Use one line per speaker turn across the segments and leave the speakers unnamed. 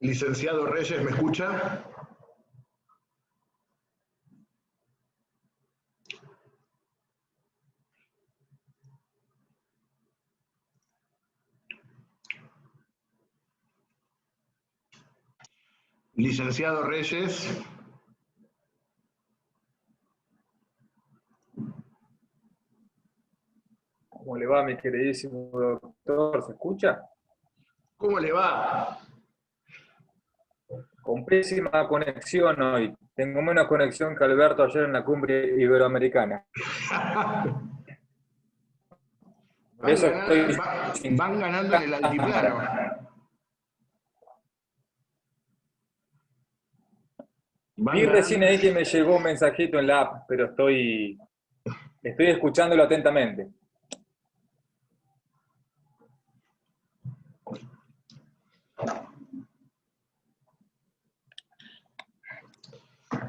Licenciado Reyes, ¿me escucha? Licenciado Reyes.
¿Cómo le va, mi queridísimo doctor? ¿Se escucha?
¿Cómo le va?
Con pésima conexión hoy. Tengo menos conexión que Alberto ayer en la cumbre iberoamericana. Por eso estoy sin
van ganando en el altiplano.
Vi recién ahí que me llegó un mensajito en la app, pero estoy escuchándolo atentamente.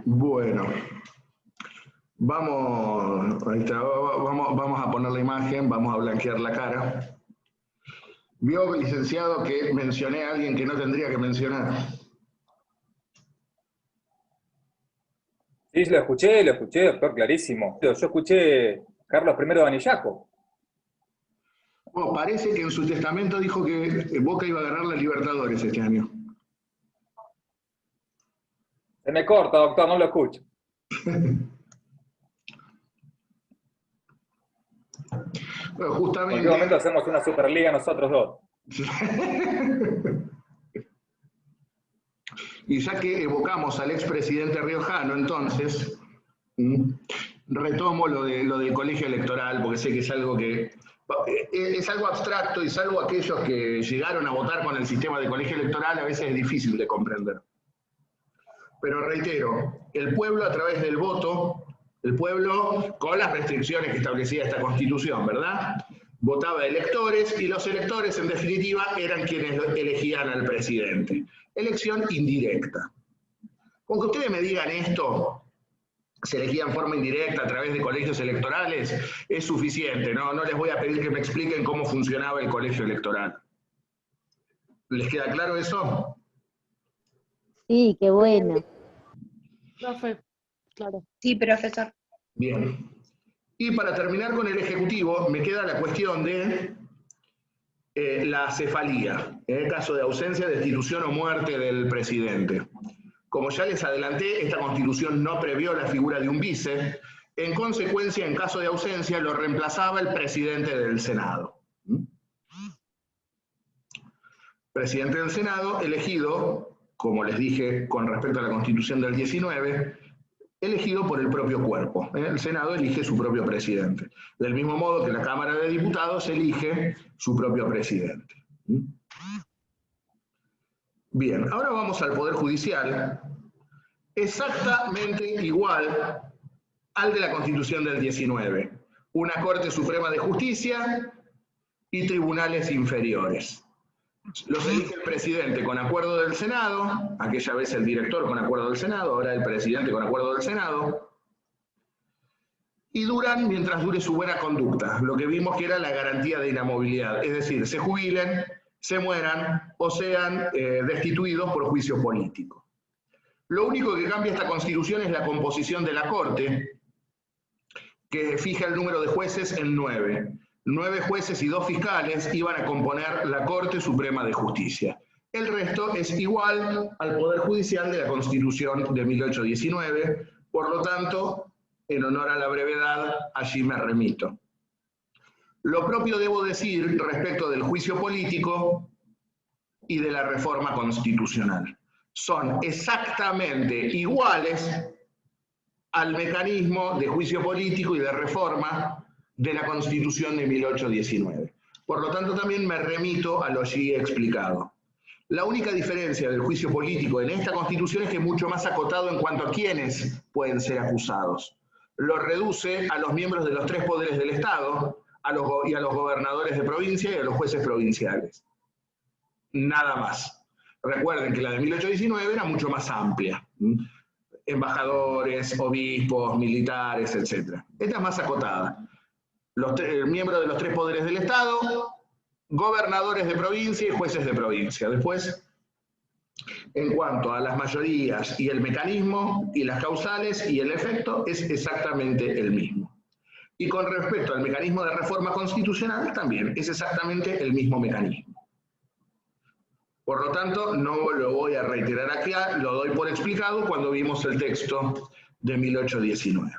Bueno, vamos a poner la imagen, vamos a blanquear la cara. Vio, licenciado, que mencioné a alguien que no tendría que mencionar.
Sí, lo escuché, doctor, clarísimo. Yo escuché Carlos I de Anillaco.
Bueno, parece que en su testamento dijo que Boca iba a ganar la Libertadores este año.
Se me corta, doctor, no lo escucho.
Bueno, justamente...
¿En qué momento hacemos una Superliga nosotros dos?
Y ya que evocamos al expresidente riojano, entonces, retomo lo del colegio electoral, porque sé que es algo abstracto y salvo aquellos que llegaron a votar con el sistema de colegio electoral, a veces es difícil de comprender. Pero reitero, el pueblo a través del voto, el pueblo con las restricciones que establecía esta Constitución, ¿verdad? Votaba electores y los electores en definitiva eran quienes elegían al presidente. Elección indirecta. Con que ustedes me digan esto, se elegía en forma indirecta a través de colegios electorales, es suficiente, ¿no? No les voy a pedir que me expliquen cómo funcionaba el colegio electoral. ¿Les queda claro eso?
Sí, qué bueno.
Profe, claro.
Sí, profesor.
Bien. Y para terminar con el Ejecutivo, me queda la cuestión de la cefalía, en el caso de ausencia, destitución o muerte del presidente. Como ya les adelanté, esta Constitución no previó la figura de un vice. En consecuencia, en caso de ausencia, lo reemplazaba el presidente del Senado. Presidente del Senado, elegido, como les dije con respecto a la Constitución del 19, elegido por el propio cuerpo. El Senado elige su propio presidente. Del mismo modo que la Cámara de Diputados elige su propio presidente. Bien, ahora vamos al Poder Judicial, exactamente igual al de la Constitución del 19. Una Corte Suprema de Justicia y tribunales inferiores. Los elige el presidente con acuerdo del Senado, aquella vez el director con acuerdo del Senado, ahora el presidente con acuerdo del Senado, y duran mientras dure su buena conducta, lo que vimos que era la garantía de inamovilidad, es decir, se jubilen, se mueran o sean destituidos por juicio político. Lo único que cambia esta Constitución es la composición de la Corte, que fija el número de jueces en 9. 9 jueces y 2 fiscales iban a componer la Corte Suprema de Justicia. El resto es igual al Poder Judicial de la Constitución de 1819, por lo tanto, en honor a la brevedad, allí me remito. Lo propio debo decir respecto del juicio político y de la reforma constitucional. Son exactamente iguales al mecanismo de juicio político y de reforma de la Constitución de 1819. Por lo tanto, también me remito a lo allí explicado. La única diferencia del juicio político en esta Constitución es que es mucho más acotado en cuanto a quiénes pueden ser acusados. Lo reduce a los miembros de los 3 poderes del Estado, y a los gobernadores de provincia y a los jueces provinciales. Nada más. Recuerden que la de 1819 era mucho más amplia. Embajadores, obispos, militares, etc. Esta es más acotada. Miembros de los 3 poderes del Estado, gobernadores de provincia y jueces de provincia. Después, En cuanto a las mayorías y el mecanismo y las causales y el efecto, es exactamente el mismo. Y con respecto al mecanismo de reforma constitucional, también es exactamente el mismo mecanismo. Por lo tanto, no lo voy a reiterar aquí, lo doy por explicado cuando vimos el texto de 1819.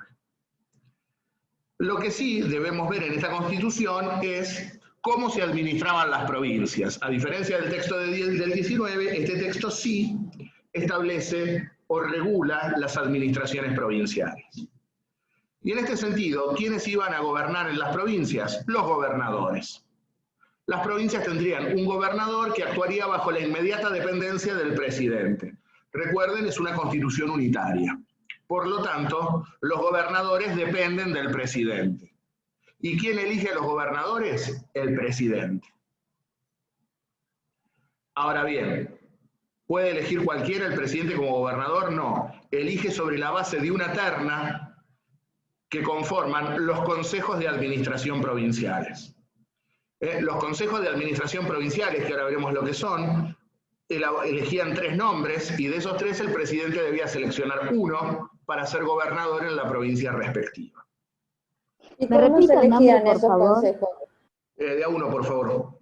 Lo que sí debemos ver en esta Constitución es cómo se administraban las provincias. A diferencia del texto del 19, este texto sí establece o regula las administraciones provinciales. Y en este sentido, ¿quiénes iban a gobernar en las provincias? Los gobernadores. Las provincias tendrían un gobernador que actuaría bajo la inmediata dependencia del presidente. Recuerden, es una constitución unitaria. Por lo tanto, los gobernadores dependen del presidente. ¿Y quién elige a los gobernadores? El presidente. Ahora bien, ¿puede elegir cualquiera el presidente como gobernador? No. Elige sobre la base de una terna que conforman los consejos de administración provinciales. Los consejos de administración provinciales, que ahora veremos lo que son, elegían 3 nombres y de esos 3 el presidente debía seleccionar uno para ser gobernador en la provincia respectiva.
¿Y cómo se elegían esos consejos?
De a uno, por favor.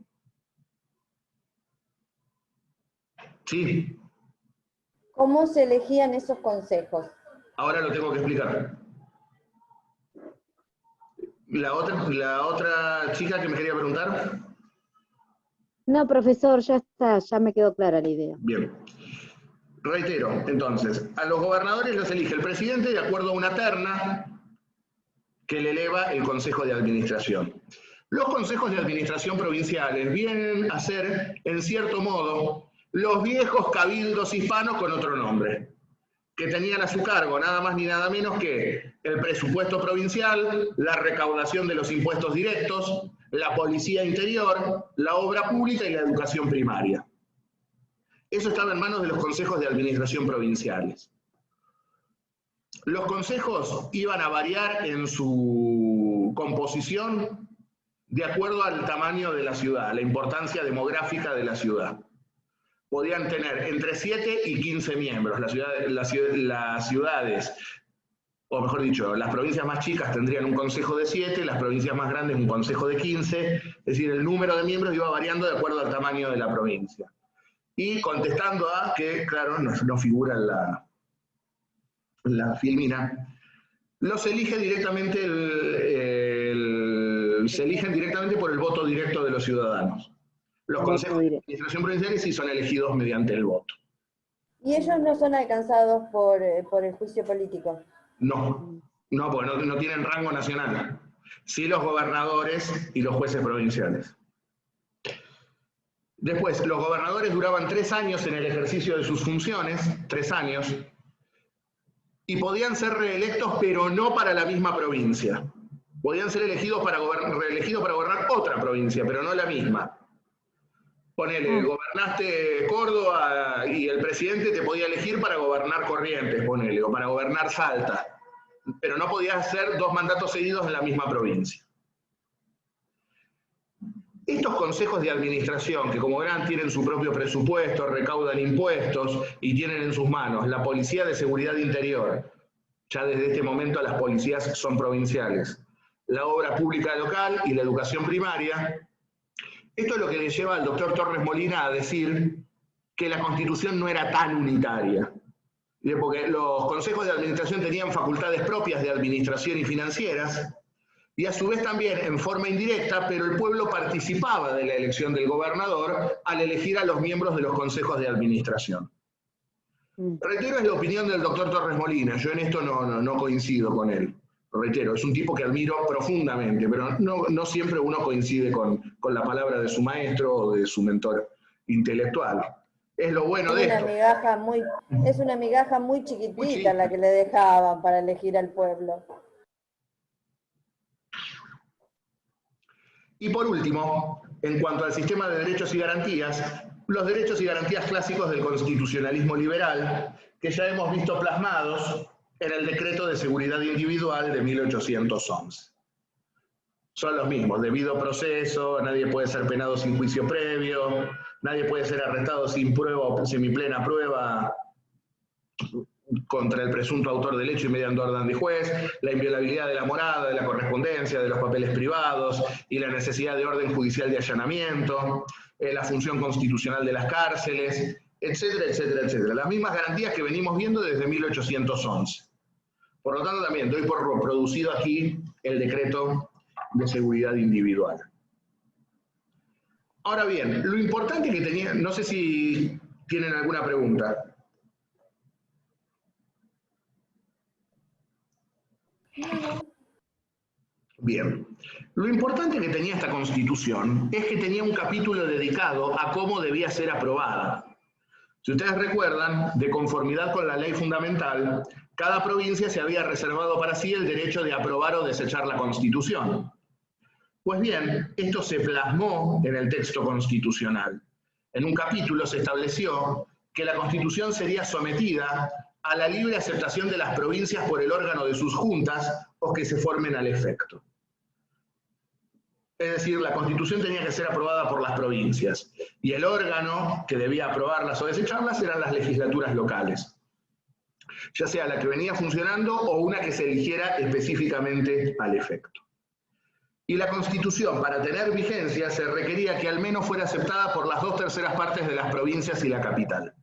Sí.
¿Cómo se elegían esos consejos?
Ahora lo tengo que explicar. ¿La otra chica que me quería preguntar?
No, profesor, ya está, ya me quedó clara la idea.
Bien. Reitero, entonces, a los gobernadores los elige el presidente de acuerdo a una terna que le eleva el Consejo de Administración. Los consejos de administración provinciales vienen a ser, en cierto modo, los viejos cabildos hispanos con otro nombre, que tenían a su cargo nada más ni nada menos que el presupuesto provincial, la recaudación de los impuestos directos, la policía interior, la obra pública y la educación primaria. Eso estaba en manos de los consejos de administración provinciales. Los consejos iban a variar en su composición de acuerdo al tamaño de la ciudad, la importancia demográfica de la ciudad. Podían tener entre 7 y 15 miembros. Las ciudades, o mejor dicho, las provincias más chicas tendrían un consejo de 7, las provincias más grandes un consejo de 15, es decir, el número de miembros iba variando de acuerdo al tamaño de la provincia. Y contestando a que, claro, no figura en la filmina, los elige directamente se eligen directamente por el voto directo de los ciudadanos. Los consejos de administración provinciales sí son elegidos mediante el voto.
¿Y ellos no son alcanzados por el juicio político?
No, porque no tienen rango nacional. Sí los gobernadores y los jueces provinciales. Después, los gobernadores duraban 3 años en el ejercicio de sus funciones, 3 años, y podían ser reelectos, pero no para la misma provincia. Podían ser reelegidos para gobernar otra provincia, pero no la misma. Ponele, gobernaste Córdoba y el presidente te podía elegir para gobernar Corrientes, ponele, o para gobernar Salta, pero no podías hacer 2 mandatos seguidos en la misma provincia. Estos consejos de administración, que como verán tienen su propio presupuesto, recaudan impuestos y tienen en sus manos la Policía de Seguridad Interior, ya desde este momento las policías son provinciales, la obra pública local y la educación primaria. Esto es lo que le lleva al doctor Torres Molina a decir que la Constitución no era tan unitaria, porque los consejos de administración tenían facultades propias de administración y financieras, y a su vez también en forma indirecta, pero el pueblo participaba de la elección del gobernador al elegir a los miembros de los consejos de administración. Reitero, es la opinión del doctor Torres Molina, yo en esto no coincido con él. Reitero, es un tipo que admiro profundamente, pero no siempre uno coincide con la palabra de su maestro o de su mentor intelectual. Es lo bueno de esto.
Es una migaja muy chiquitita la que le dejaban para elegir al pueblo.
Y por último, en cuanto al sistema de derechos y garantías, los derechos y garantías clásicos del constitucionalismo liberal, que ya hemos visto plasmados en el Decreto de Seguridad Individual de 1811. son los mismos: debido proceso, nadie puede ser penado sin juicio previo, nadie puede ser arrestado sin prueba o semiplena prueba contra el presunto autor del hecho y mediante orden de juez, la inviolabilidad de la morada, de la correspondencia, de los papeles privados y la necesidad de orden judicial de allanamiento, la función constitucional de las cárceles, etcétera, etcétera, etcétera. Las mismas garantías que venimos viendo desde 1811. Por lo tanto, también doy por reproducido aquí el decreto de seguridad individual. Ahora bien, lo importante que tenía, no sé si tienen alguna pregunta. Bien, lo importante que tenía esta Constitución es que tenía un capítulo dedicado a cómo debía ser aprobada. Si ustedes recuerdan, de conformidad con la ley fundamental, cada provincia se había reservado para sí el derecho de aprobar o desechar la Constitución. Pues bien, esto se plasmó en el texto constitucional. En un capítulo se estableció que la Constitución sería sometida a la libre aceptación de las provincias por el órgano de sus juntas o que se formen al efecto. Es decir, la Constitución tenía que ser aprobada por las provincias y el órgano que debía aprobarlas o desecharlas eran las legislaturas locales, ya sea la que venía funcionando o una que se eligiera específicamente al efecto. Y la Constitución, para tener vigencia, se requería que al menos fuera aceptada por las 2/3 partes de las provincias y la capital.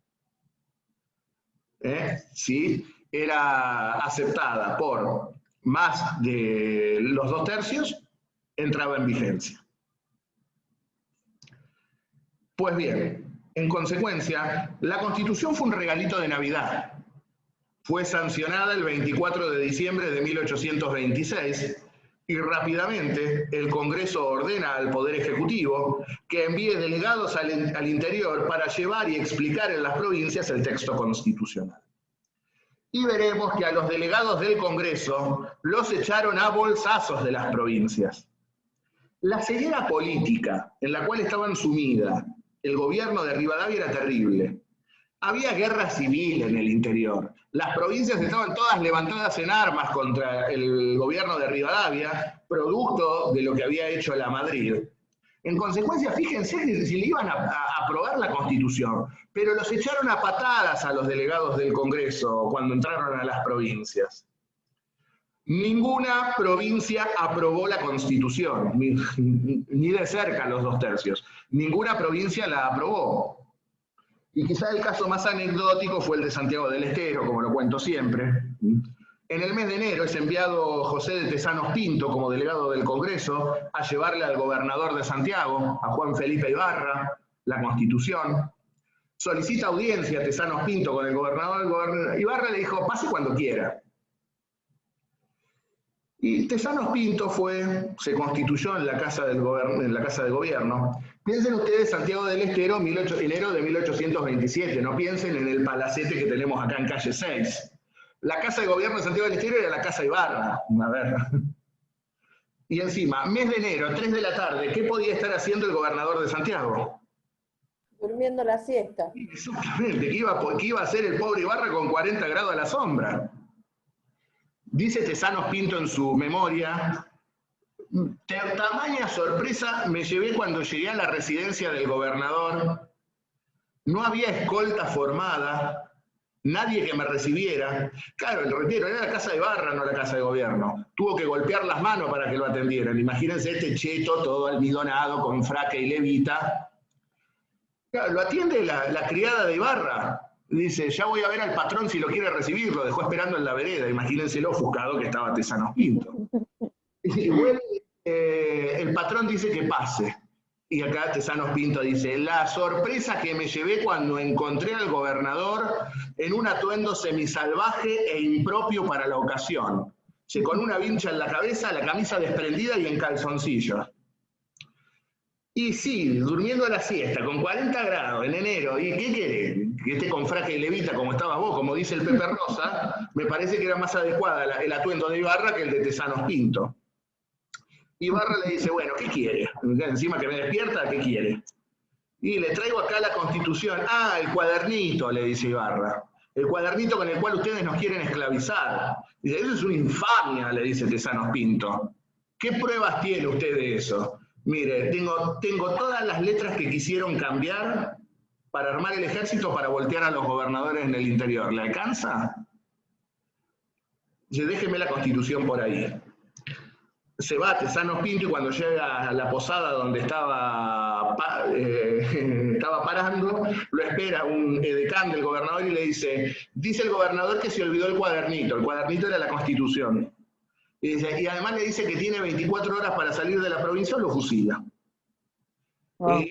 Si era aceptada por más de los 2/3, entraba en vigencia. Pues bien, en consecuencia, la Constitución fue un regalito de Navidad. Fue sancionada el 24 de diciembre de 1826 y rápidamente el Congreso ordena al Poder Ejecutivo que envíe delegados al interior para llevar y explicar en las provincias el texto constitucional. Y veremos que a los delegados del Congreso los echaron a bolsazos de las provincias. La ceguera política en la cual estaban sumida el gobierno de Rivadavia era terrible. Había guerra civil en el interior. Las provincias estaban todas levantadas en armas contra el gobierno de Rivadavia, producto de lo que había hecho la Madrid. En consecuencia, fíjense que si le iban a aprobar la Constitución, pero los echaron a patadas a los delegados del Congreso cuando entraron a las provincias. Ninguna provincia aprobó la Constitución, ni de cerca los 2/3. Ninguna provincia la aprobó. Y quizá el caso más anecdótico fue el de Santiago del Estero, como lo cuento siempre. En el mes de enero es enviado José de Tesanos Pinto como delegado del Congreso a llevarle al gobernador de Santiago, a Juan Felipe Ibarra, la Constitución. Solicita audiencia a Tesanos Pinto con el gobernador. Ibarra le dijo, pase cuando quiera. Y Tesanos Pinto se constituyó en la Casa de Gobierno. Piensen ustedes, Santiago del Estero, enero de 1827, no piensen en el palacete que tenemos acá en calle 6. La Casa de Gobierno de Santiago del Estero era la Casa Ibarra. A ver. Y encima, mes de enero, 3 de la tarde, ¿qué podía estar haciendo el gobernador de Santiago?
Durmiendo la siesta.
Exactamente, ¿qué iba a hacer el pobre Ibarra con 40 grados a la sombra? Dice Tesanos Pinto en su memoria, tamaña sorpresa me llevé cuando llegué a la residencia del gobernador. No había escolta formada, nadie que me recibiera. Claro, el retiro era la Casa de Ibarra, no la Casa de Gobierno. Tuvo que golpear las manos para que lo atendieran. Imagínense este cheto todo almidonado con fraque y levita. Claro, lo atiende la criada de Ibarra. Dice, ya voy a ver al patrón si lo quiere recibir, lo dejó esperando en la vereda, imagínense lo ofuscado que estaba Tesanos Pinto. Y bueno, el patrón dice que pase, y acá Tesanos Pinto dice, la sorpresa que me llevé cuando encontré al gobernador en un atuendo semisalvaje e impropio para la ocasión, con una vincha en la cabeza, la camisa desprendida y en calzoncillos. Y sí, durmiendo a la siesta, con 40 grados en enero, ¿y qué querés? Que esté con fraque y levita como estabas vos, como dice el Pepe Rosa, me parece que era más adecuada el atuendo de Ibarra que el de Tesanos Pinto. Ibarra le dice, bueno, ¿qué quiere? Encima que me despierta, ¿qué quiere? Y le traigo acá la Constitución. Ah, el cuadernito, le dice Ibarra. El cuadernito con el cual ustedes nos quieren esclavizar. Dice, eso es una infamia, le dice Tesanos Pinto. ¿Qué pruebas tiene usted de eso? Mire, tengo todas las letras que quisieron cambiar para armar el ejército para voltear a los gobernadores en el interior. ¿Le alcanza? Dice, déjeme la Constitución por ahí. Se va a Tesanos Pinto y cuando llega a la posada donde estaba parando, lo espera un edecán del gobernador y le dice el gobernador que se olvidó el cuadernito era la Constitución. Y además le dice que tiene 24 horas para salir de la provincia o lo fusila.
Wow.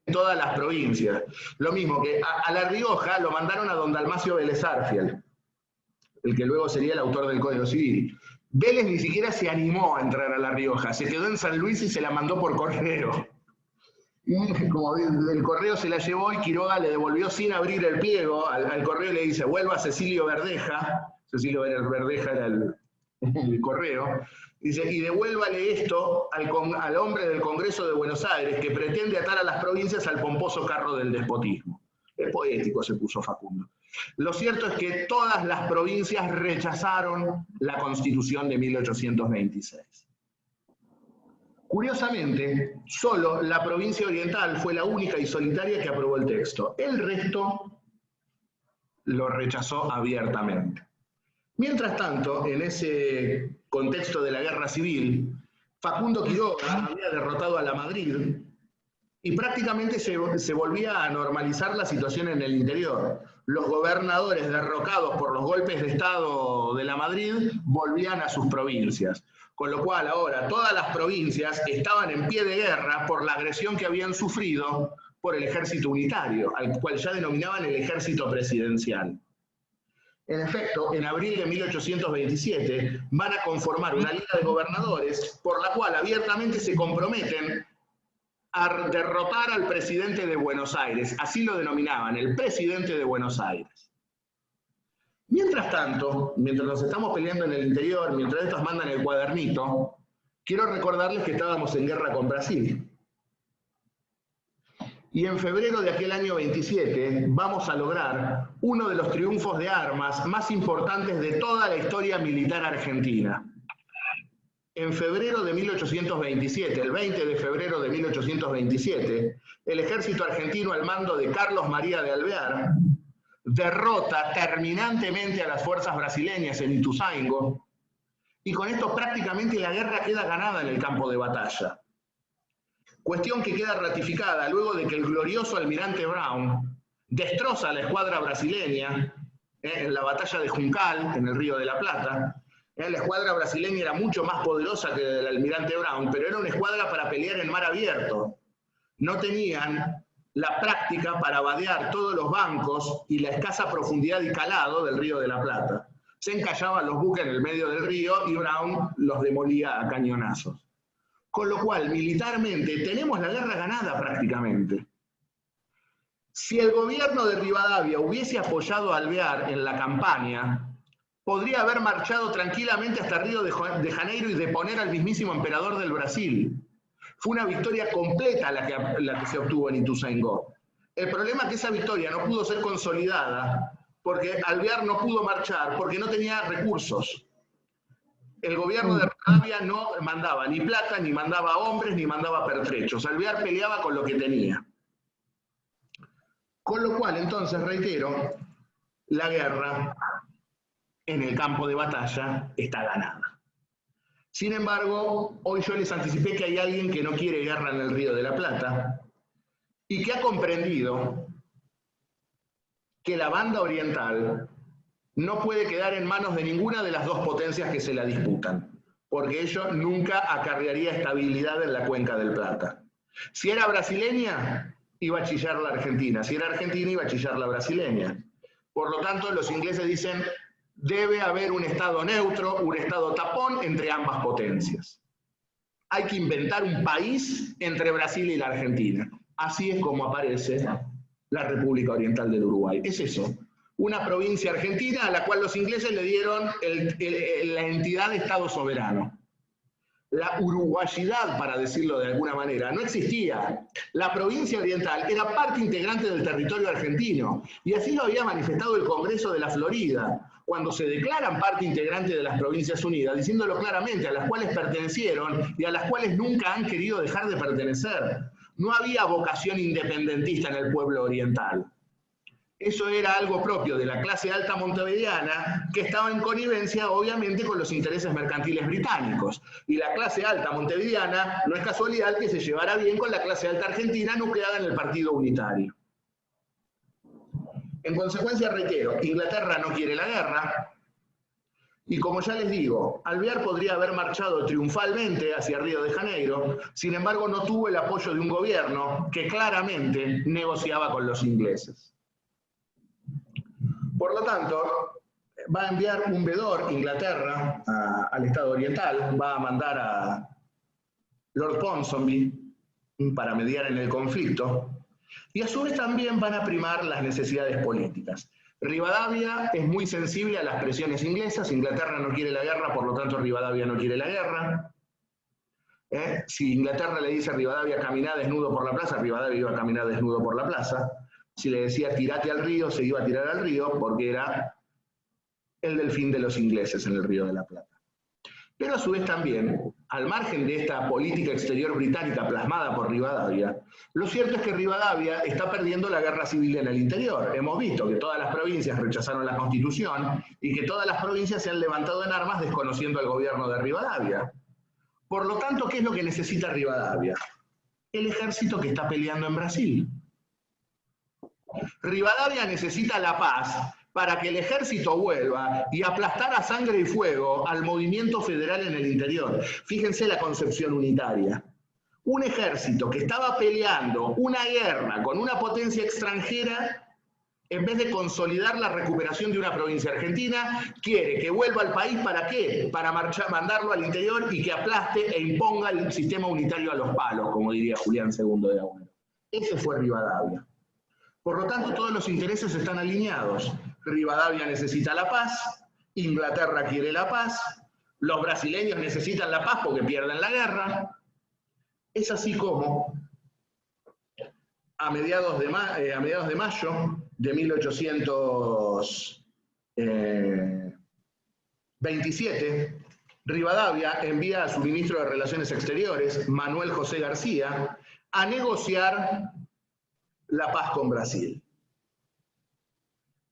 En todas las provincias. Lo mismo que a La Rioja lo mandaron a don Dalmacio Vélez Arfiel, el que luego sería el autor del Código Civil. Vélez ni siquiera se animó a entrar a La Rioja, se quedó en San Luis y se la mandó por correo. Y como el correo se la llevó y Quiroga le devolvió sin abrir el pliego al correo y le dice, vuelva a Cecilio Verdeja. Cecilio Verdeja era el correo. Dice, y devuélvale esto al hombre del Congreso de Buenos Aires que pretende atar a las provincias al pomposo carro del despotismo. Es poético, se puso Facundo. Lo cierto es que todas las provincias rechazaron la Constitución de 1826. Curiosamente, solo la provincia oriental fue la única y solitaria que aprobó el texto. El resto lo rechazó abiertamente. Mientras tanto, en ese contexto de la guerra civil, Facundo Quiroga había derrotado a la Madrid y prácticamente se volvía a normalizar la situación en el interior. Los gobernadores derrocados por los golpes de Estado de la Madrid volvían a sus provincias. Con lo cual ahora todas las provincias estaban en pie de guerra por la agresión que habían sufrido por el ejército unitario, al cual ya denominaban el ejército presidencial. En efecto, en abril de 1827 van a conformar una liga de gobernadores por la cual abiertamente se comprometen a derrotar al presidente de Buenos Aires, así lo denominaban, el presidente de Buenos Aires. Mientras tanto, mientras nos estamos peleando en el interior, mientras estos mandan el cuadernito, quiero recordarles que estábamos en guerra con Brasil. Y en febrero de aquel año 27 vamos a lograr uno de los triunfos de armas más importantes de toda la historia militar argentina. En febrero de 1827, el 20 de febrero de 1827, el ejército argentino al mando de Carlos María de Alvear derrota terminantemente a las fuerzas brasileñas en Ituzaingó, y con esto prácticamente la guerra queda ganada en el campo de batalla. Cuestión que queda ratificada luego de que el glorioso almirante Brown destroza a la escuadra brasileña en la batalla de Juncal, en el Río de la Plata. La escuadra brasileña era mucho más poderosa que el almirante Brown, pero era una escuadra para pelear en mar abierto. No tenían la práctica para vadear todos los bancos y la escasa profundidad y calado del Río de la Plata. Se encallaban los buques en el medio del río y Brown los demolía a cañonazos. Con lo cual, militarmente, tenemos la guerra ganada prácticamente. Si el gobierno de Rivadavia hubiese apoyado a Alvear en la campaña, podría haber marchado tranquilamente hasta Río de Janeiro y deponer al mismísimo emperador del Brasil. Fue una victoria completa la que se obtuvo en Ituzaingó. El problema es que esa victoria no pudo ser consolidada porque Alvear no pudo marchar, porque no tenía recursos. El gobierno de Rivadavia no mandaba ni plata, ni mandaba hombres, ni mandaba pertrechos. Alvear peleaba con lo que tenía. Con lo cual, entonces, reitero, la guerra en el campo de batalla está ganada. Sin embargo, hoy yo les anticipé que hay alguien que no quiere guerra en el Río de la Plata y que ha comprendido que la banda oriental no puede quedar en manos de ninguna de las dos potencias que se la disputan, porque ello nunca acarrearía estabilidad en la cuenca del Plata. Si era brasileña, iba a chillar la Argentina. Si era argentina, iba a chillar la brasileña. Por lo tanto, los ingleses dicen, debe haber un estado neutro, un estado tapón entre ambas potencias. Hay que inventar un país entre Brasil y la Argentina. Así es como aparece la República Oriental del Uruguay. Es eso, una provincia argentina a la cual los ingleses le dieron la entidad de Estado soberano. la uruguayidad, para decirlo de alguna manera, no existía. La provincia oriental era parte integrante del territorio argentino, y así lo había manifestado el Congreso de la Florida, cuando se declaran parte integrante de las Provincias Unidas, diciéndolo claramente, a las cuales pertenecieron y a las cuales nunca han querido dejar de pertenecer. No había vocación independentista en el pueblo oriental. Eso era algo propio de la clase alta montevideana, que estaba en connivencia, obviamente, con los intereses mercantiles británicos. Y la clase alta montevideana no es casualidad que se llevara bien con la clase alta argentina nucleada en el Partido Unitario. En consecuencia, reitero, Inglaterra no quiere la guerra, y como ya les digo, Alvear podría haber marchado triunfalmente hacia Río de Janeiro, sin embargo no tuvo el apoyo de un gobierno que claramente negociaba con los ingleses. Por lo tanto, va a enviar un vedor, Inglaterra, al Estado Oriental, va a mandar a Lord Ponsonby para mediar en el conflicto, y a su vez también van a primar las necesidades políticas. Rivadavia es muy sensible a las presiones inglesas, Inglaterra no quiere la guerra, por lo tanto Rivadavia no quiere la guerra. Si Inglaterra le dice a Rivadavia caminá desnudo por la plaza, Rivadavia iba a caminar desnudo por la plaza. Si le decía tirate al río, se iba a tirar al río porque era el delfín de los ingleses en el Río de la Plata. Pero a su vez también, al margen de esta política exterior británica plasmada por Rivadavia, lo cierto es que Rivadavia está perdiendo la guerra civil en el interior. Hemos visto que todas las provincias rechazaron la Constitución y que todas las provincias se han levantado en armas desconociendo al gobierno de Rivadavia. Por lo tanto, ¿qué es lo que necesita Rivadavia? El ejército que está peleando en Brasil. Rivadavia necesita la paz para que el ejército vuelva y aplastar a sangre y fuego al movimiento federal en el interior. Fíjense la concepción unitaria. Un ejército que estaba peleando una guerra con una potencia extranjera, en vez de consolidar la recuperación de una provincia argentina, quiere que vuelva al país, ¿para qué? Para mandarlo al interior y que aplaste e imponga el sistema unitario a los palos, como diría Julián II de Agüero. Ese fue Rivadavia. Por lo tanto, todos los intereses están alineados. Rivadavia necesita la paz, Inglaterra quiere la paz, los brasileños necesitan la paz porque pierden la guerra. Es así como, a mediados de mayo de 1827, Rivadavia envía a su ministro de Relaciones Exteriores, Manuel José García, a negociar la paz con Brasil.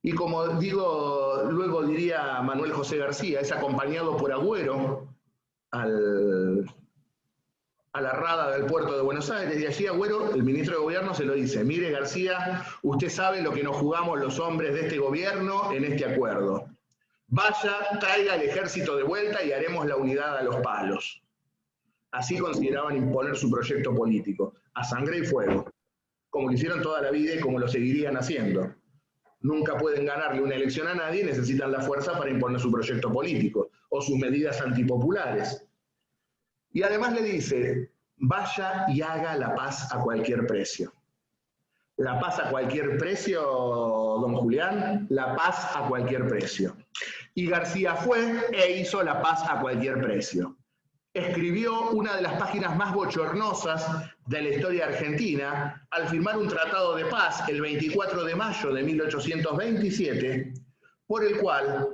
Y como digo, luego diría Manuel José García, es acompañado por Agüero a la rada del puerto de Buenos Aires, y allí Agüero, el ministro de Gobierno, se lo dice: mire García, usted sabe lo que nos jugamos los hombres de este gobierno en este acuerdo. Vaya, traiga el ejército de vuelta y haremos la unidad a los palos. Así consideraban imponer su proyecto político, a sangre y fuego, como lo hicieron toda la vida y como lo seguirían haciendo. Nunca pueden ganarle una elección a nadie, necesitan la fuerza para imponer su proyecto político o sus medidas antipopulares. Y además le dice, vaya y haga la paz a cualquier precio. La paz a cualquier precio, don Julián, la paz a cualquier precio. Y García fue e hizo la paz a cualquier precio. Escribió una de las páginas más bochornosas de la historia argentina al firmar un tratado de paz el 24 de mayo de 1827, por el cual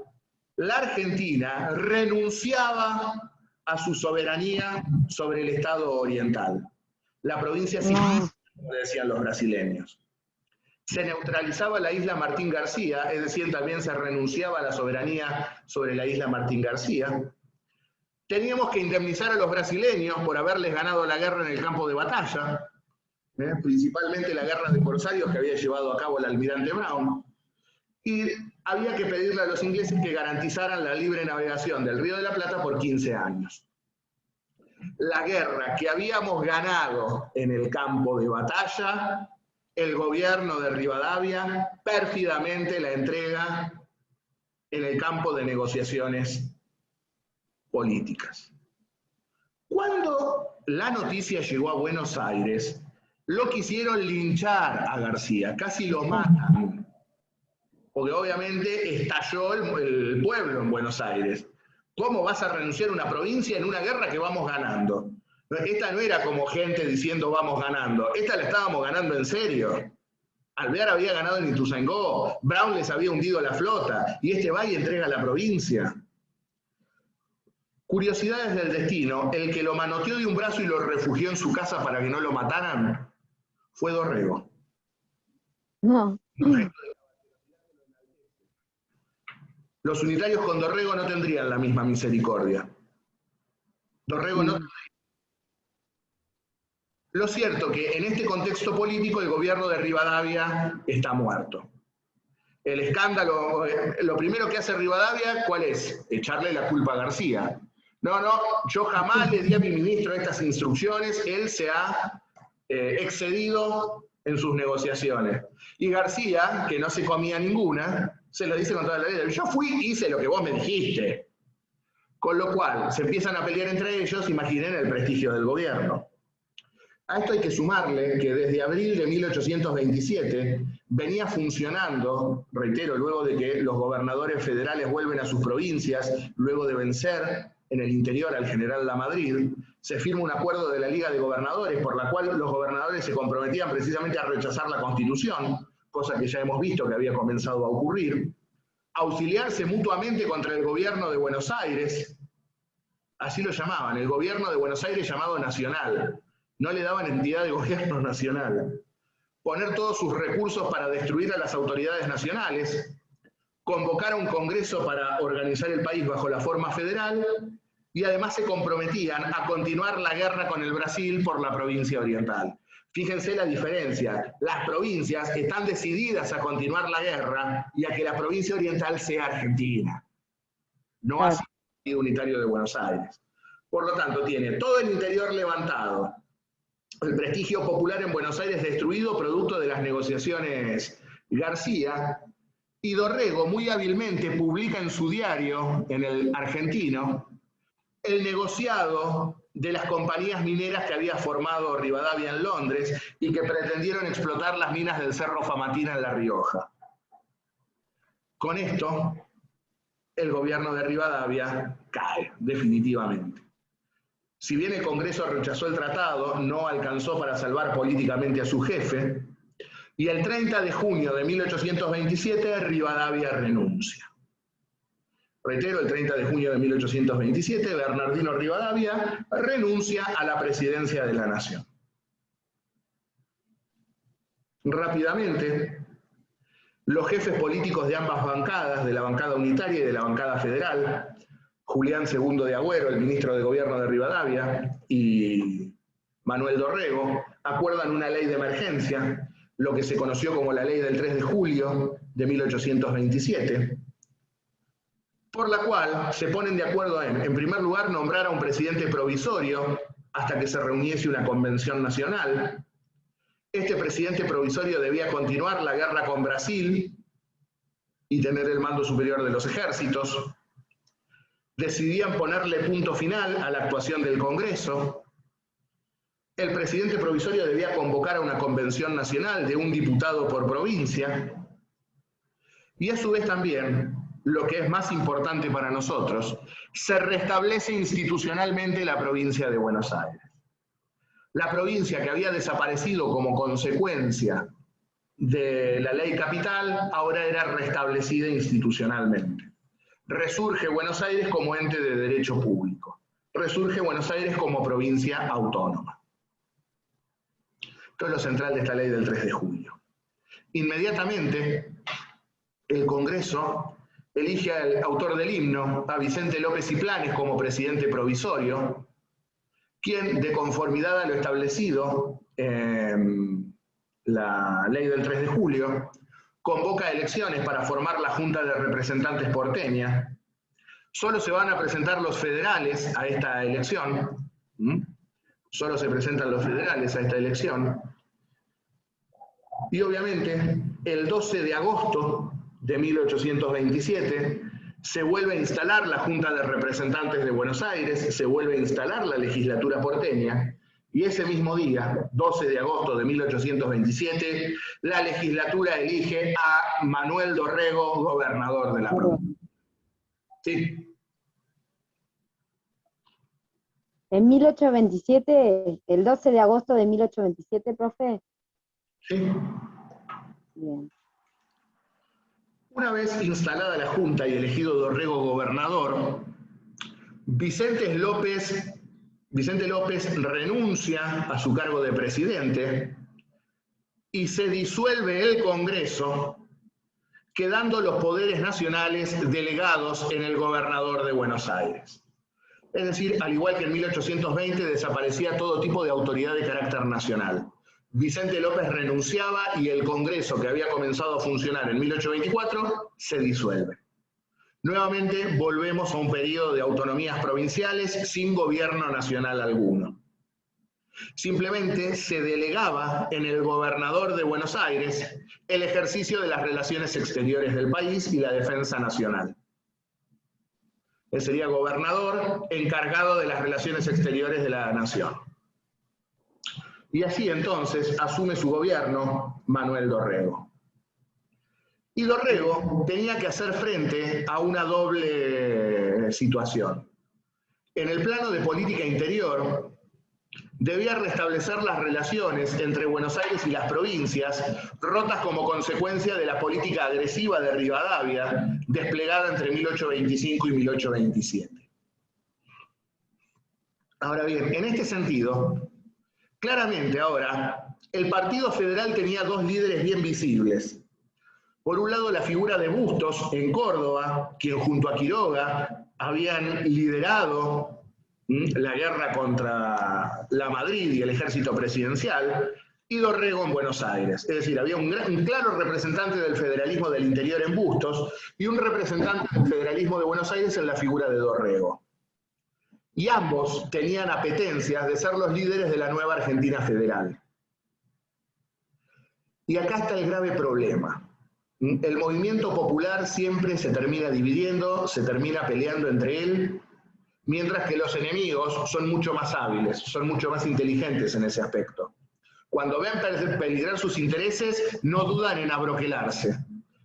la Argentina renunciaba a su soberanía sobre el Estado oriental. La provincia ficticia, como decían los brasileños. Se neutralizaba la isla Martín García, es decir, también se renunciaba a la soberanía sobre la isla Martín García. Teníamos que indemnizar a los brasileños por haberles ganado la guerra en el campo de batalla, principalmente la guerra de corsarios que había llevado a cabo el almirante Brown. Y había que pedirle a los ingleses que garantizaran la libre navegación del Río de la Plata por 15 años. La guerra que habíamos ganado en el campo de batalla, el gobierno de Rivadavia pérfidamente la entrega en el campo de negociaciones políticas. Cuando la noticia llegó a Buenos Aires, lo quisieron linchar a García, casi lo matan, porque obviamente estalló el pueblo en Buenos Aires. ¿Cómo vas a renunciar a una provincia en una guerra que vamos ganando? Esta no era como gente diciendo vamos ganando, esta la estábamos ganando en serio. Alvear había ganado en Ituzaingó, Brown les había hundido la flota, y este va y entrega la provincia. Curiosidades del destino, el que lo manoteó de un brazo y lo refugió en su casa para que no lo mataran, fue Dorrego.
No.
Los unitarios con Dorrego no tendrían la misma misericordia. Dorrego no. Lo cierto que en este contexto político el gobierno de Rivadavia está muerto. El escándalo, lo primero que hace Rivadavia, ¿cuál es? Echarle la culpa a García. No, yo jamás le di a mi ministro estas instrucciones, él se ha excedido en sus negociaciones. Y García, que no se comía ninguna, se lo dice con toda la ley. Yo fui y hice lo que vos me dijiste. Con lo cual, se empiezan a pelear entre ellos, imaginen el prestigio del gobierno. A esto hay que sumarle que desde abril de 1827 venía funcionando, reitero, luego de que los gobernadores federales vuelven a sus provincias, luego de vencer en el interior al general Lamadrid, se firma un acuerdo de la Liga de Gobernadores por la cual los gobernadores se comprometían precisamente a rechazar la Constitución, cosa que ya hemos visto que había comenzado a ocurrir, auxiliarse mutuamente contra el gobierno de Buenos Aires, así lo llamaban, el gobierno de Buenos Aires llamado nacional, no le daban entidad de gobierno nacional, poner todos sus recursos para destruir a las autoridades nacionales, convocar a un congreso para organizar el país bajo la forma federal, y además se comprometían a continuar la guerra con el Brasil por la provincia oriental. Fíjense la diferencia, las provincias están decididas a continuar la guerra y a que la provincia oriental sea Argentina, no así el Partido Unitario de Buenos Aires. Por lo tanto, tiene todo el interior levantado, el prestigio popular en Buenos Aires destruido producto de las negociaciones García, y Dorrego muy hábilmente publica en su diario, en el Argentino, el negociado de las compañías mineras que había formado Rivadavia en Londres y que pretendieron explotar las minas del Cerro Famatina en La Rioja. Con esto, el gobierno de Rivadavia cae definitivamente. Si bien el Congreso rechazó el tratado, no alcanzó para salvar políticamente a su jefe, y el 30 de junio de 1827 Rivadavia renuncia. Reitero, el 30 de junio de 1827 Bernardino Rivadavia renuncia a la presidencia de la Nación. Rápidamente, los jefes políticos de ambas bancadas, de la bancada unitaria y de la bancada federal, Julián II de Agüero, el ministro de Gobierno de Rivadavia, y Manuel Dorrego, acuerdan una ley de emergencia, lo que se conoció como la ley del 3 de julio de 1827, por la cual se ponen de acuerdo en primer lugar, nombrar a un presidente provisorio hasta que se reuniese una convención nacional. Este presidente provisorio debía continuar la guerra con Brasil y tener el mando superior de los ejércitos. Decidían ponerle punto final a la actuación del Congreso. El presidente provisorio debía convocar a una convención nacional de un diputado por provincia. Y a su vez también, lo que es más importante para nosotros, se restablece institucionalmente la provincia de Buenos Aires. La provincia que había desaparecido como consecuencia de la ley capital, ahora era restablecida institucionalmente. Resurge Buenos Aires como ente de derecho público. Resurge Buenos Aires como provincia autónoma. Esto es lo central de esta ley del 3 de julio. Inmediatamente, el Congreso elige al autor del himno, a Vicente López y Planes, como presidente provisorio, quien, de conformidad a lo establecido en la ley del 3 de julio, convoca elecciones para formar la Junta de Representantes porteña. Solo se van a presentar los federales a esta elección. Solo se presentan los federales a esta elección. Y obviamente, el 12 de agosto de 1827, se vuelve a instalar la Junta de Representantes de Buenos Aires, se vuelve a instalar la legislatura porteña, y ese mismo día, 12 de agosto de 1827, la legislatura elige a Manuel Dorrego, gobernador de la provincia. ¿Sí?
En 1827, el 12 de agosto de 1827, profe.
Sí.
Bien.
Una vez instalada la Junta y elegido Dorrego gobernador, Vicente López renuncia a su cargo de presidente y se disuelve el Congreso, quedando los poderes nacionales delegados en el gobernador de Buenos Aires. Es decir, al igual que en 1820 desaparecía todo tipo de autoridad de carácter nacional. Vicente López renunciaba y el Congreso, que había comenzado a funcionar en 1824, se disuelve. Nuevamente volvemos a un periodo de autonomías provinciales sin gobierno nacional alguno. Simplemente se delegaba en el gobernador de Buenos Aires el ejercicio de las relaciones exteriores del país y la defensa nacional. Él sería gobernador encargado de las relaciones exteriores de la nación. Y así entonces asume su gobierno Manuel Dorrego. Y Dorrego tenía que hacer frente a una doble situación. En el plano de política interior, debía restablecer las relaciones entre Buenos Aires y las provincias, rotas como consecuencia de la política agresiva de Rivadavia, desplegada entre 1825 y 1827. Ahora bien, en este sentido, claramente ahora, el Partido Federal tenía dos líderes bien visibles. Por un lado, la figura de Bustos en Córdoba, quien junto a Quiroga habían liderado la guerra contra la Madrid y el ejército presidencial, y Dorrego en Buenos Aires. Es decir, había un claro representante del federalismo del interior en Bustos y un representante del federalismo de Buenos Aires en la figura de Dorrego. Y ambos tenían apetencias de ser los líderes de la nueva Argentina federal. Y acá está el grave problema. El movimiento popular siempre se termina dividiendo, se termina peleando entre él, mientras que los enemigos son mucho más hábiles, son mucho más inteligentes en ese aspecto. Cuando ven peligrar sus intereses, no dudan en abroquelarse.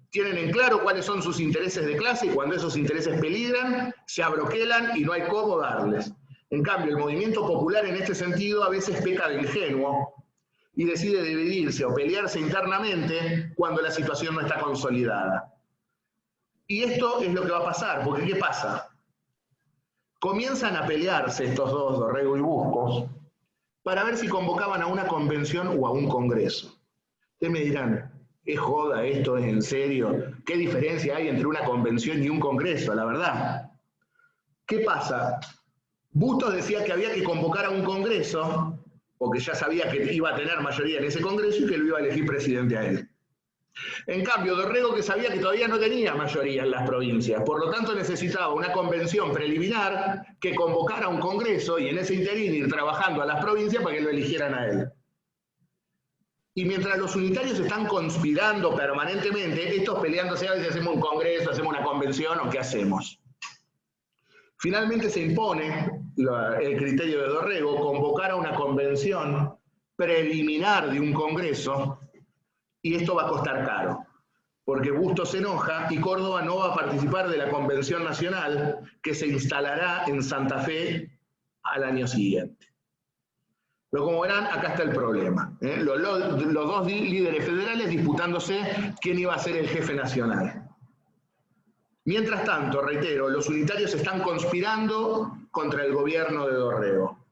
Tienen en claro cuáles son sus intereses de clase y cuando esos intereses peligran, se abroquelan y no hay cómo darles. En cambio, el movimiento popular en este sentido a veces peca de ingenuo y decide dividirse o pelearse internamente cuando la situación no está consolidada. Y esto es lo que va a pasar, porque ¿qué pasa? Comienzan a pelearse estos dos, Dorrego y Bustos, para ver si convocaban a una convención o a un congreso. Ustedes me dirán, ¿es joda esto? ¿Es en serio? ¿Qué diferencia hay entre una convención y un congreso, la verdad? ¿Qué pasa? Bustos decía que había que convocar a un congreso, porque ya sabía que iba a tener mayoría en ese congreso y que lo iba a elegir presidente a él. En cambio, Dorrego que sabía que todavía no tenía mayoría en las provincias, por lo tanto necesitaba una convención preliminar que convocara a un congreso y en ese interín ir trabajando a las provincias para que lo eligieran a él. Y mientras los unitarios están conspirando permanentemente, estos peleándose a veces hacemos un congreso, hacemos una convención o qué hacemos. Finalmente se impone el criterio de Dorrego, convocar a una convención preliminar de un congreso, y esto va a costar caro, porque Bustos se enoja y Córdoba no va a participar de la convención nacional que se instalará en Santa Fe al año siguiente. Pero como verán, acá está el problema. Los dos líderes federales disputándose quién iba a ser el jefe nacional. Mientras tanto, reitero, los unitarios están conspirando contra el gobierno de Dorrego.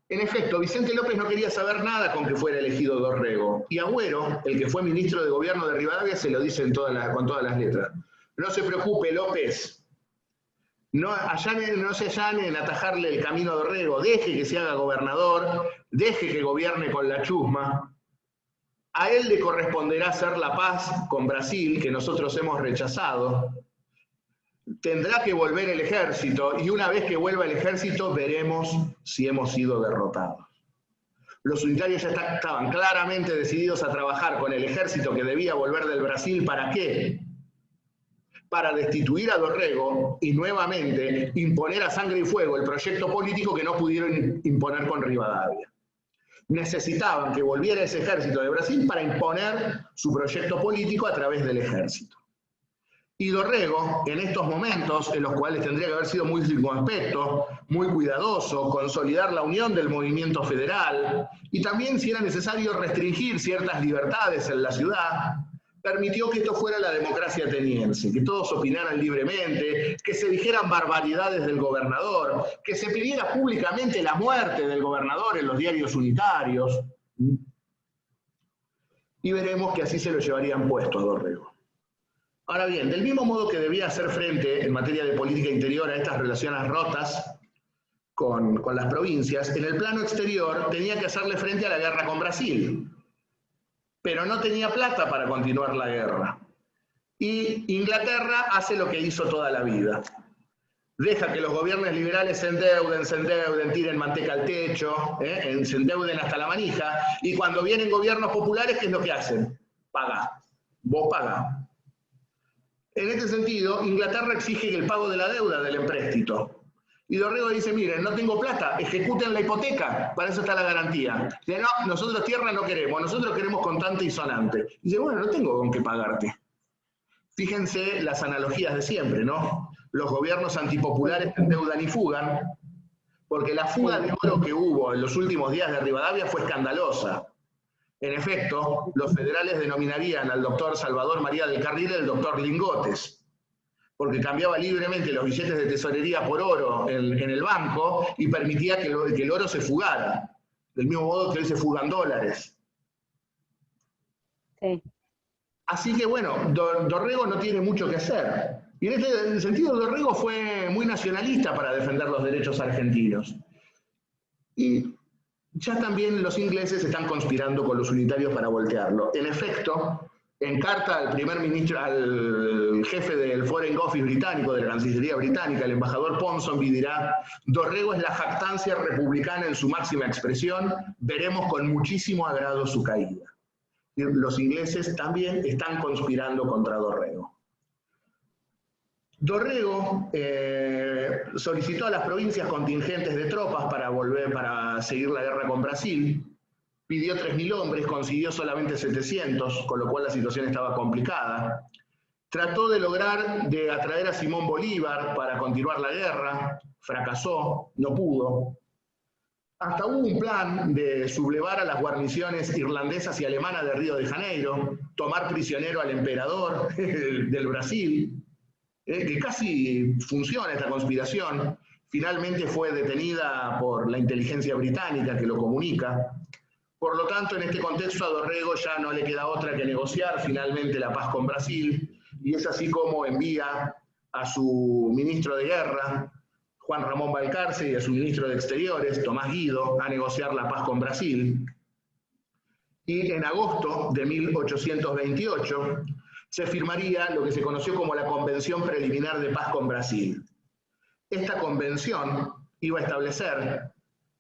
En efecto, Vicente López no quería saber nada con que fuera elegido Dorrego. Y Agüero, el que fue ministro de gobierno de Rivadavia, se lo dice con todas las letras. No se preocupe, López. No se allane en atajarle el camino a Dorrego. Deje que se haga gobernador, deje que gobierne con la chusma. A él le corresponderá hacer la paz con Brasil, que nosotros hemos rechazado. Tendrá que volver el ejército, y una vez que vuelva el ejército, veremos si hemos sido derrotados. Los unitarios ya estaban claramente decididos a trabajar con el ejército que debía volver del Brasil. ¿Para qué? Para destituir a Dorrego y nuevamente imponer a sangre y fuego el proyecto político que no pudieron imponer con Rivadavia. Necesitaban que volviera ese ejército de Brasil para imponer su proyecto político a través del ejército. Y Dorrego, en estos momentos en los cuales tendría que haber sido muy circunspecto, muy cuidadoso, consolidar la unión del movimiento federal, y también, si era necesario, restringir ciertas libertades en la ciudad, permitió que esto fuera la democracia ateniense, que todos opinaran libremente, que se dijeran barbaridades del gobernador, que se pidiera públicamente la muerte del gobernador en los diarios unitarios. Y veremos que así se lo llevarían puesto a Dorrego. Ahora bien, del mismo modo que debía hacer frente en materia de política interior a estas relaciones rotas con las provincias, en el plano exterior tenía que hacerle frente a la guerra con Brasil, pero no tenía plata para continuar la guerra. Y Inglaterra hace lo que hizo toda la vida. Deja que los gobiernos liberales se endeuden, tiren manteca al techo, se endeuden hasta la manija, y cuando vienen gobiernos populares, ¿qué es lo que hacen? Pagá, vos pagá. En este sentido, Inglaterra exige el pago de la deuda del empréstito. Y Dorrego dice, miren, no tengo plata, ejecuten la hipoteca, para eso está la garantía. Dice, no, nosotros tierra no queremos, nosotros queremos contante y sonante. Dice, bueno, no tengo con qué pagarte. Fíjense las analogías de siempre, ¿no? Los gobiernos antipopulares se endeudan y fugan, porque la fuga de oro que hubo en los últimos días de Rivadavia fue escandalosa. En efecto, los federales denominarían al doctor Salvador María del Carril el doctor Lingotes, porque cambiaba libremente los billetes de tesorería por oro en el banco y permitía que el oro se fugara, del mismo modo que hoy se fugan dólares.
Sí.
Así que bueno, Dorrego no tiene mucho que hacer. Y en este sentido, Dorrego fue muy nacionalista para defender los derechos argentinos. Y ya también los ingleses están conspirando con los unitarios para voltearlo. En efecto, en carta al primer ministro, al jefe del Foreign Office británico, de la Cancillería británica, el embajador Ponsonby dirá, Dorrego es la jactancia republicana en su máxima expresión, veremos con muchísimo agrado su caída. Los ingleses también están conspirando contra Dorrego. Dorrego solicitó a las provincias contingentes de tropas para seguir la guerra con Brasil, pidió 3.000 hombres, consiguió solamente 700, con lo cual la situación estaba complicada. Trató de lograr de atraer a Simón Bolívar para continuar la guerra, fracasó, no pudo. Hasta hubo un plan de sublevar a las guarniciones irlandesas y alemanas de Río de Janeiro, tomar prisionero al emperador del Brasil, que casi funciona esta conspiración. Finalmente fue detenida por la inteligencia británica que lo comunica. Por lo tanto, en este contexto a Dorrego ya no le queda otra que negociar finalmente la paz con Brasil, y es así como envía a su ministro de guerra, Juan Ramón Balcarce, y a su ministro de Exteriores, Tomás Guido, a negociar la paz con Brasil. Y en agosto de 1828 se firmaría lo que se conoció como la Convención Preliminar de Paz con Brasil. Esta convención iba a establecer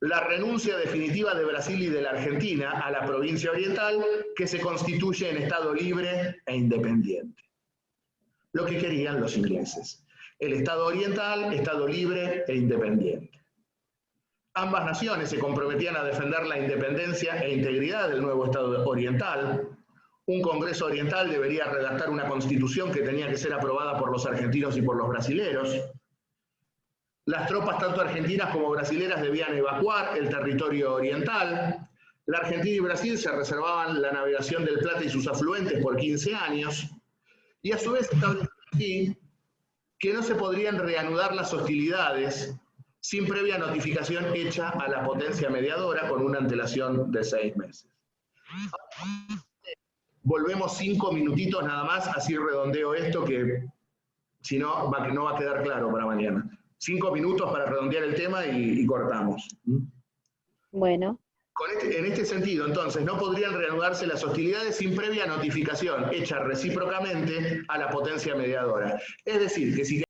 la renuncia definitiva de Brasil y de la Argentina a la provincia oriental, que se constituye en Estado libre e independiente. Lo que querían los ingleses. El Estado oriental, Estado libre e independiente. Ambas naciones se comprometían a defender la independencia e integridad del nuevo Estado oriental. Un Congreso oriental debería redactar una constitución que tenía que ser aprobada por los argentinos y por los brasileros. Las tropas, tanto argentinas como brasileras, debían evacuar el territorio oriental. La Argentina y Brasil se reservaban la navegación del Plata y sus afluentes por 15 años. Y a su vez establecían aquí que no se podrían reanudar las hostilidades sin previa notificación hecha a la potencia mediadora con una antelación de 6 meses. Volvemos 5 minutitos nada más, así redondeo esto, que si no, no va a quedar claro para mañana. 5 minutos para redondear el tema y cortamos.
Bueno.
En este sentido, entonces, no podrían reanudarse las hostilidades sin previa notificación hecha recíprocamente a la potencia mediadora. Es decir, que si